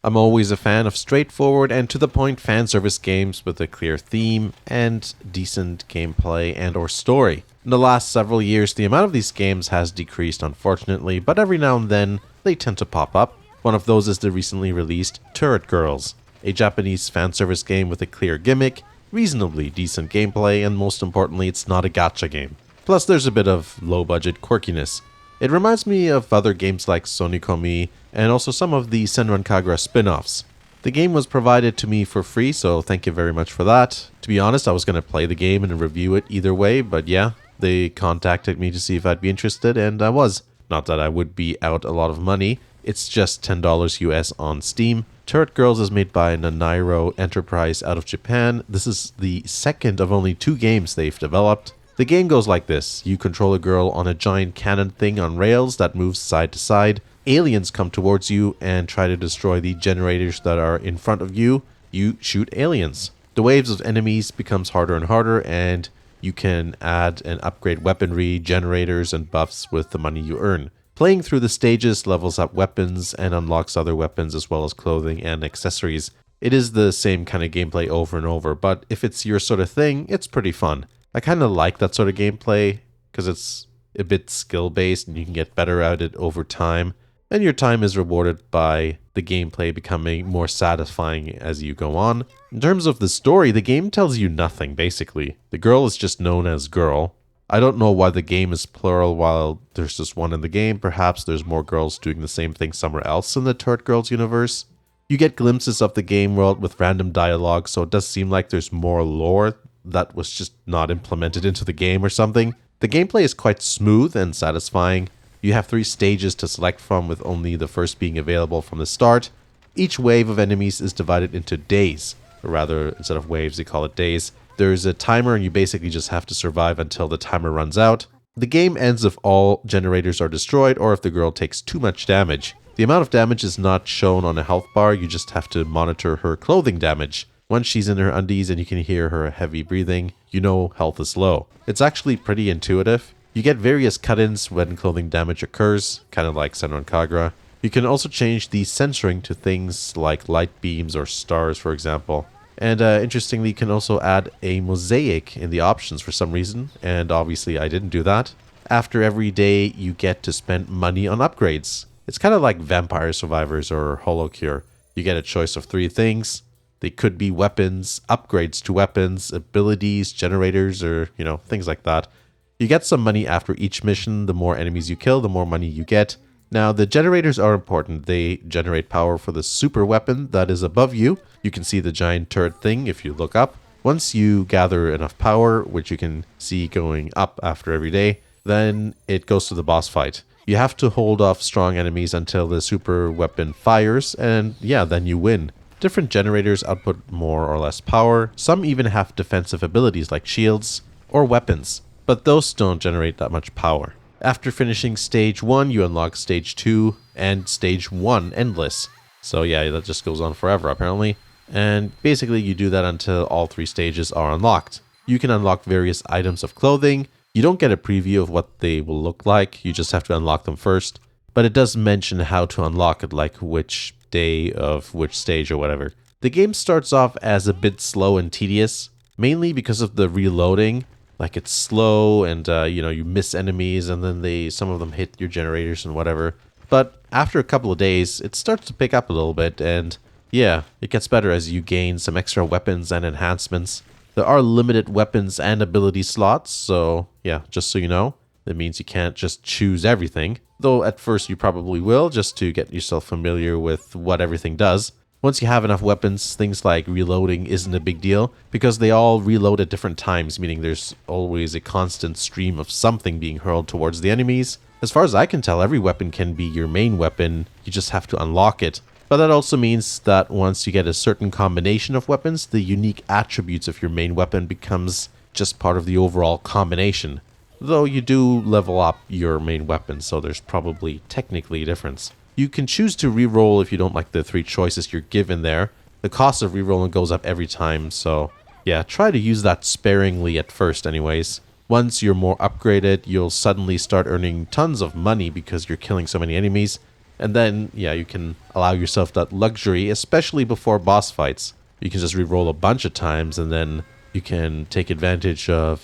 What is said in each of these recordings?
I'm always a fan of straightforward and to-the-point fan service games with a clear theme and decent gameplay and or story. In the last several years, the amount of these games has decreased unfortunately, but every now and then they tend to pop up. One of those is the recently released TurretGirls, a Japanese fan service game with a clear gimmick, reasonably decent gameplay, and most importantly, it's not a gacha game. Plus, there's a bit of low-budget quirkiness. It reminds me of other games like Sonikomi and also some of the Senran Kagura spin-offs. The game was provided to me for free, so thank you very much for that. To be honest, I was going to play the game and review it either way, but yeah, they contacted me to see if I'd be interested, and I was. Not that I would be out a lot of money, it's just $10 US on Steam. TurretGirls is made by Nanairo Enterprise out of Japan. This is the second of only 2 games they've developed. The game goes like this. You control a girl on a giant cannon thing on rails that moves side to side. Aliens come towards you and try to destroy the generators that are in front of you. You shoot aliens. The waves of enemies becomes harder and harder, and you can add and upgrade weaponry, generators, and buffs with the money you earn. Playing through the stages levels up weapons and unlocks other weapons as well as clothing and accessories. It is the same kind of gameplay over and over, but if it's your sort of thing, it's pretty fun. I kind of like that sort of gameplay because it's a bit skill-based and you can get better at it over time. And your time is rewarded by the gameplay becoming more satisfying as you go on. In terms of the story, the game tells you nothing, basically. The girl is just known as Girl. I don't know why the game is plural while there's just one in the game. Perhaps there's more girls doing the same thing somewhere else in the TurretGirls universe. You get glimpses of the game world with random dialogue, so it does seem like there's more lore that was just not implemented into the game or something. The gameplay is quite smooth and satisfying. You have 3 stages to select from, with only the first being available from the start. Each wave of enemies is divided into days, or rather, instead of waves, they call it days. There's a timer and you basically just have to survive until the timer runs out. The game ends if all generators are destroyed or if the girl takes too much damage. The amount of damage is not shown on a health bar, you just have to monitor her clothing damage. Once she's in her undies and you can hear her heavy breathing, you know health is low. It's actually pretty intuitive. You get various cut-ins when clothing damage occurs, kind of like Senran Kagura. You can also change the censoring to things like light beams or stars, for example. And interestingly, you can also add a mosaic in the options for some reason, and obviously I didn't do that. After every day, you get to spend money on upgrades. It's kind of like Vampire Survivors or HoloCure. You get a choice of 3 things. They could be weapons, upgrades to weapons, abilities, generators, or, things like that. You get some money after each mission. The more enemies you kill, the more money you get. Now, the generators are important. They generate power for the super weapon that is above you. You can see the giant turret thing if you look up. Once you gather enough power, which you can see going up after every day, then it goes to the boss fight. You have to hold off strong enemies until the super weapon fires, and yeah, then you win. Different generators output more or less power. Some even have defensive abilities like shields or weapons, but those don't generate that much power. After finishing stage 1, you unlock stage 2 and stage 1 endless. So yeah, that just goes on forever apparently. And basically you do that until all 3 stages are unlocked. You can unlock various items of clothing. You don't get a preview of what they will look like, you just have to unlock them first. But it does mention how to unlock it, like which day of which stage or whatever. The game starts off as a bit slow and tedious, mainly because of the reloading. Like it's slow and you miss enemies and then some of them hit your generators and whatever. But after a couple of days, it starts to pick up a little bit, and yeah, it gets better as you gain some extra weapons and enhancements. There are limited weapons and ability slots, so yeah, just so you know, that means you can't just choose everything. Though at first you probably will, just to get yourself familiar with what everything does. Once you have enough weapons, things like reloading isn't a big deal, because they all reload at different times, meaning there's always a constant stream of something being hurled towards the enemies. As far as I can tell, every weapon can be your main weapon, you just have to unlock it. But that also means that once you get a certain combination of weapons, the unique attributes of your main weapon becomes just part of the overall combination. Though you do level up your main weapon, so there's probably technically a difference. You can choose to reroll if you don't like the 3 choices you're given there. The cost of rerolling goes up every time, so yeah, try to use that sparingly at first anyways. Once you're more upgraded, you'll suddenly start earning tons of money because you're killing so many enemies. And then, yeah, you can allow yourself that luxury, especially before boss fights. You can just reroll a bunch of times, and then you can take advantage of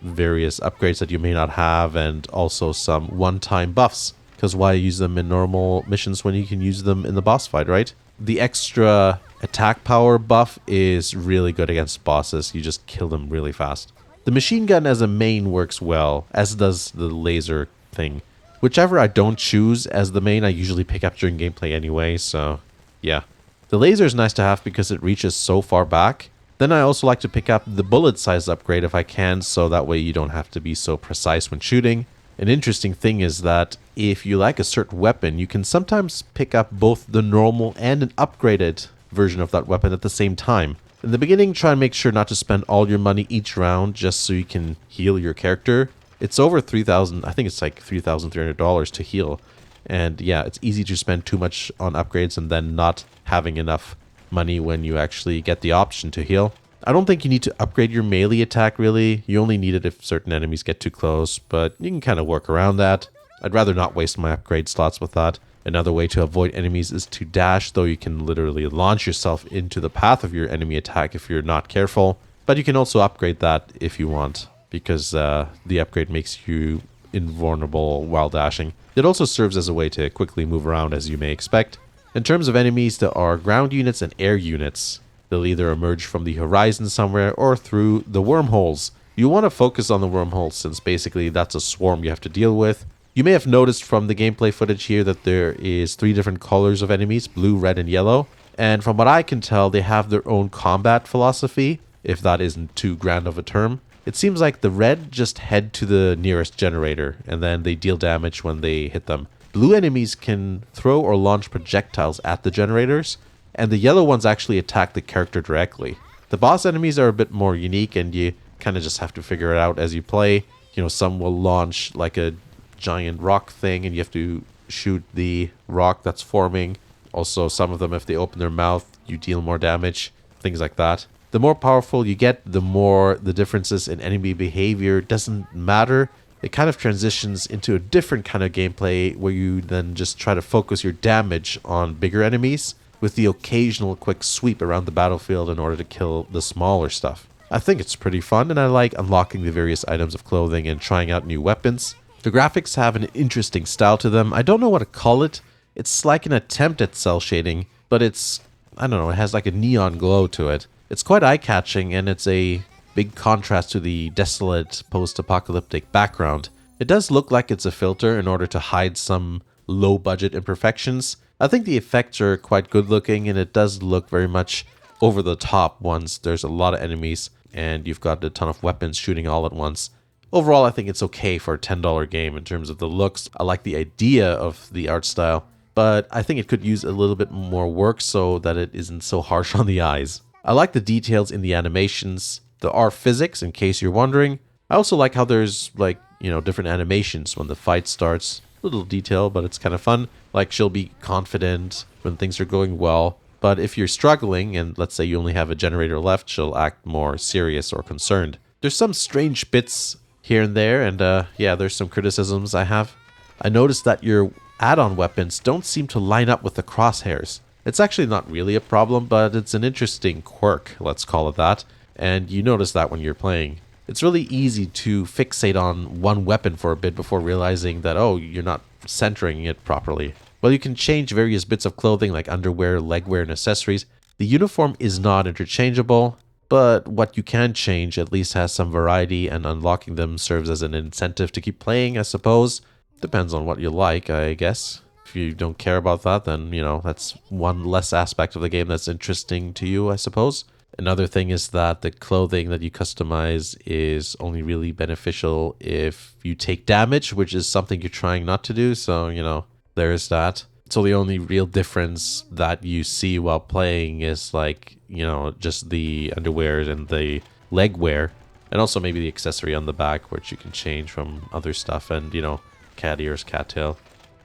various upgrades that you may not have, and also some one-time buffs. Because why use them in normal missions when you can use them in the boss fight, right? The extra attack power buff is really good against bosses. You just kill them really fast. The machine gun as a main works well, as does the laser thing. Whichever I don't choose as the main, I usually pick up during gameplay anyway, so yeah. The laser is nice to have because it reaches so far back. Then I also like to pick up the bullet size upgrade if I can, so that way you don't have to be so precise when shooting. An interesting thing is that if you like a certain weapon, you can sometimes pick up both the normal and an upgraded version of that weapon at the same time. In the beginning, try and make sure not to spend all your money each round just so you can heal your character. It's over $3,000, I think it's like $3,300 to heal. And yeah, it's easy to spend too much on upgrades and then not having enough money when you actually get the option to heal. I don't think you need to upgrade your melee attack really. You only need it if certain enemies get too close, but you can kind of work around that. I'd rather not waste my upgrade slots with that. Another way to avoid enemies is to dash, though you can literally launch yourself into the path of your enemy attack if you're not careful. But you can also upgrade that if you want, because the upgrade makes you invulnerable while dashing. It also serves as a way to quickly move around, as you may expect. In terms of enemies, there are ground units and air units. They'll either emerge from the horizon somewhere or through the wormholes. You want to focus on the wormholes since basically that's a swarm you have to deal with. You may have noticed from the gameplay footage here that there is 3 different colors of enemies, blue, red, and yellow. And from what I can tell, they have their own combat philosophy, if that isn't too grand of a term. It seems like the red just head to the nearest generator, and then they deal damage when they hit them. Blue enemies can throw or launch projectiles at the generators, and the yellow ones actually attack the character directly. The boss enemies are a bit more unique, and you kind of just have to figure it out as you play. You know, some will launch like a giant rock thing, and you have to shoot the rock that's forming. Also, some of them, if they open their mouth, you deal more damage, things like that. The more powerful you get, the more the differences in enemy behavior doesn't matter. It kind of transitions into a different kind of gameplay where you then just try to focus your damage on bigger enemies with the occasional quick sweep around the battlefield in order to kill the smaller stuff. I think it's pretty fun, and I like unlocking the various items of clothing and trying out new weapons. The graphics have an interesting style to them. I don't know what to call it. It's like an attempt at cel shading, but it's, I don't know, it has like a neon glow to it. It's quite eye-catching, and it's a big contrast to the desolate post-apocalyptic background. It does look like it's a filter in order to hide some low-budget imperfections. I think the effects are quite good-looking, and it does look very much over the top once there's a lot of enemies and you've got a ton of weapons shooting all at once. Overall, I think it's okay for a $10 game in terms of the looks. I like the idea of the art style, but I think it could use a little bit more work so that it isn't so harsh on the eyes. I like the details in the animations. There are physics, in case you're wondering. I also like how there's, like, you know, different animations when the fight starts. Little detail, but it's kind of fun. Like, she'll be confident when things are going well. But if you're struggling, and let's say you only have a generator left, she'll act more serious or concerned. There's some strange bits here and there, and yeah, there's some criticisms I have. I noticed that your add-on weapons don't seem to line up with the crosshairs. It's actually not really a problem, but it's an interesting quirk, let's call it that, and you notice that when you're playing. It's really easy to fixate on one weapon for a bit before realizing that, oh, you're not centering it properly. While you can change various bits of clothing like underwear, legwear, and accessories, the uniform is not interchangeable, but what you can change at least has some variety, and unlocking them serves as an incentive to keep playing, I suppose. Depends on what you like, I guess. If you don't care about that, then, you know, that's one less aspect of the game that's interesting to you, I suppose. Another thing is that the clothing that you customize is only really beneficial if you take damage, which is something you're trying not to do, so, you know, there's that. So the only real difference that you see while playing is, like, you know, just the underwear and the leg wear, and also maybe the accessory on the back, which you can change from other stuff, and, you know, cat ears, cattail,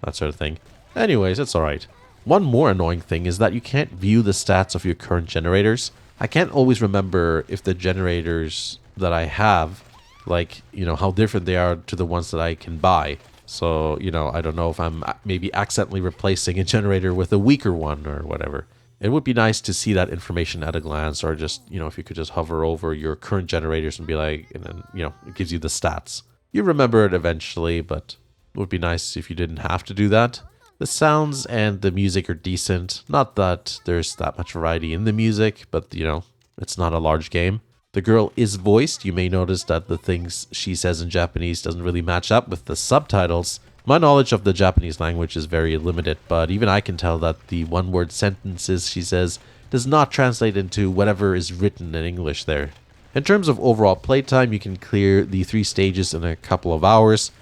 that sort of thing. Anyways, it's alright. One more annoying thing is that you can't view the stats of your current generators. I can't always remember if the generators that I have, like, you know, how different they are to the ones that I can buy. So, you know, I don't know if I'm maybe accidentally replacing a generator with a weaker one or whatever. It would be nice to see that information at a glance, or just, you know, if you could just hover over your current generators and be like, and then, you know, it gives you the stats. You remember it eventually, but it would be nice if you didn't have to do that. The sounds and the music are decent. Not that there's that much variety in the music, but, you know, it's not a large game. The girl is voiced. You may notice that the things she says in Japanese doesn't really match up with the subtitles. My knowledge of the Japanese language is very limited, but even I can tell that the one-word sentences she says does not translate into whatever is written in English there. In terms of overall playtime, you can clear the 3 stages in a couple of hours.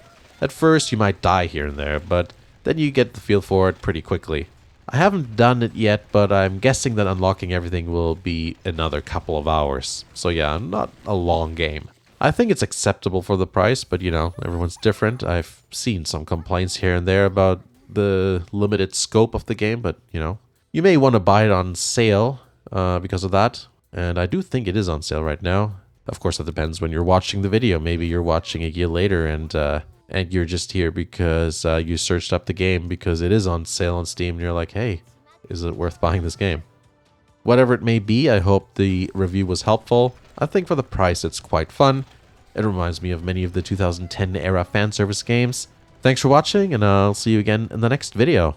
At first, you might die here and there, but then you get the feel for it pretty quickly. I haven't done it yet, but I'm guessing that unlocking everything will be another couple of hours. So yeah, not a long game. I think it's acceptable for the price, but you know, everyone's different. I've seen some complaints here and there about the limited scope of the game, but you know, you may want to buy it on sale because of that. And I do think it is on sale right now. Of course, it depends when you're watching the video. Maybe you're watching a year later and you're just here because you searched up the game because it is on sale on Steam and you're like, hey, is it worth buying this game? Whatever it may be, I hope the review was helpful. I think for the price, it's quite fun. It reminds me of many of the 2010 era fan service games. Thanks for watching, and I'll see you again in the next video.